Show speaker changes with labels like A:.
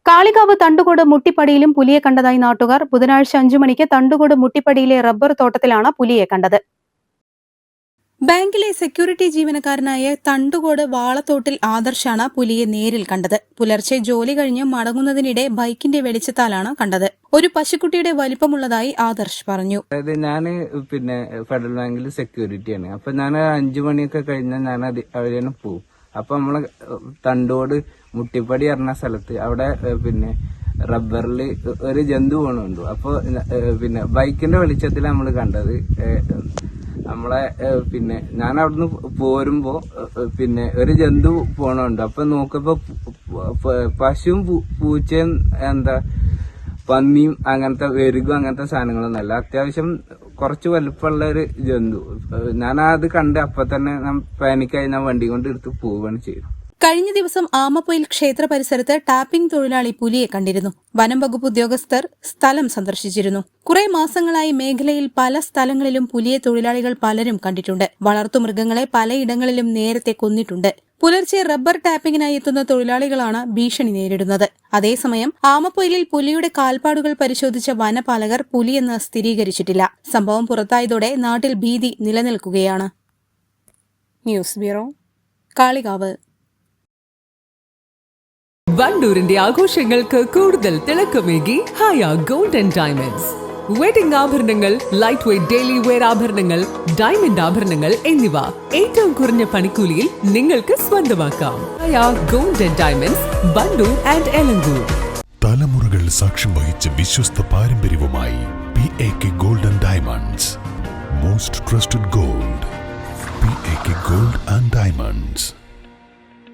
A: കാളികാവ് തണ്ടുകോട് മുട്ടിപ്പടിയിലും പുലിയെ കണ്ടതായി നാട്ടുകാർ. ബുധനാഴ്ച 5 മണിക്ക് തണ്ടുകോട് മുട്ടിപ്പടിയിലെ റബ്ബർ തോട്ടത്തിലാണ് പുലിയെ കണ്ടത്. ബാങ്കിലെ സെക്യൂരിറ്റി ജീവനക്കാരനായ തണ്ടുകോട് വാളത്തോട്ടിൽ ആദർശാണ് പുലിയെ നേരിൽ കണ്ടത്. പുലർച്ചെ ജോലി കഴിഞ്ഞ് മടങ്ങുന്നതിനിടെ ബൈക്കിന്റെ വെളിച്ചത്താലാണ് കണ്ടത്. ഒരു പശുക്കുട്ടിയുടെ വലിപ്പമുള്ളതായി ആദർശ് പറഞ്ഞു.
B: അതായത് ഞാൻ ഫെഡറൽ ബാങ്കിൽ സെക്യൂരിറ്റിയാണ്. അപ്പൊ ഞാൻ 5 മണിയൊക്കെ കഴിഞ്ഞാൽ ഞാൻ അവരെ പോവും. അപ്പൊ നമ്മളെ തണ്ടോട് മുട്ടിപ്പടി പറഞ്ഞ സ്ഥലത്ത് അവിടെ റബ്ബറിൽ ഒരു ജന്തു പോണുണ്ട്. അപ്പൊ ബൈക്കിന്റെ വെളിച്ചത്തിൽ നമ്മൾ കണ്ടത് നമ്മളെ ഞാൻ അവിടുന്ന് പോരുമ്പോ ഒരു ജന്തു പോണുണ്ട്. അപ്പൊ നോക്കുമ്പോ പശുവും പൂച്ചയും പന്നിയും അങ്ങനത്തെ വെരുകും അങ്ങനത്തെ സാധനങ്ങളൊന്നല്ല, അത്യാവശ്യം കുറച്ച് വലുപ്പമുള്ള ഒരു ജന്തു. ഞാൻ അത് കണ്ട് അപ്പൊ തന്നെ പാനിക്കായി ഞാൻ വണ്ടി കൊണ്ട് എടുത്ത് പോവുകയാണ് ചെയ്തത്.
A: കഴിഞ്ഞ ദിവസം ആമപ്പൊയിൽ ക്ഷേത്ര പരിസരത്ത് ടാപ്പിംഗ് തൊഴിലാളി പുലിയെ കണ്ടിരുന്നു. വനം വകുപ്പ് ഉദ്യോഗസ്ഥർ സ്ഥലം സന്ദർശിച്ചിരുന്നു. കുറെ മാസങ്ങളായി മേഖലയിൽ പല സ്ഥലങ്ങളിലും പുലിയെ തൊഴിലാളികൾ പലരും കണ്ടിട്ടുണ്ട്. വളർത്തുമൃഗങ്ങളെ പലയിടങ്ങളിലും നേരത്തെ കൊന്നിട്ടുണ്ട്. പുലർച്ചെ റബ്ബർ ടാപ്പിംഗിനായി എത്തുന്ന തൊഴിലാളികളാണ് ഭീഷണി നേരിടുന്നത്. അതേസമയം ആമപ്പൊയിലിൽ പുലിയുടെ കാൽപ്പാടുകൾ പരിശോധിച്ച വനപാലകർ പുലിയെന്ന് സ്ഥിരീകരിച്ചിട്ടില്ല. സംഭവം പുറത്തായതോടെ നാട്ടിൽ ഭീതി നിലനിൽക്കുകയാണ്. News bureau, Kalikavu.
C: വണ്ടൂരിന്റെ ആഘോഷങ്ങൾക്ക് കൂടുതൽ തിളക്കമേകി Haya gold and diamonds. Wedding ആഭരണങ്ങൾ, ലൈറ്റ് വെയ്റ്റ് ഡെയിലി വെയർ ആഭരണങ്ങൾ, ഡയമണ്ട് ആഭരണങ്ങൾ എന്നിവ ഏറ്റവും കുറഞ്ഞ പണിക്കൂലിയിൽ നിങ്ങൾക്ക് സ്വന്തമാക്കാം. Haya gold and diamonds, Vandoor and Elankur.
D: തലമുറകൾ സാക്ഷ്യം വഹിച്ച വിശ്വസ്ത പാരമ്പര്യവുമായി PAK gold and diamonds. Most trusted gold. PAK gold and diamonds.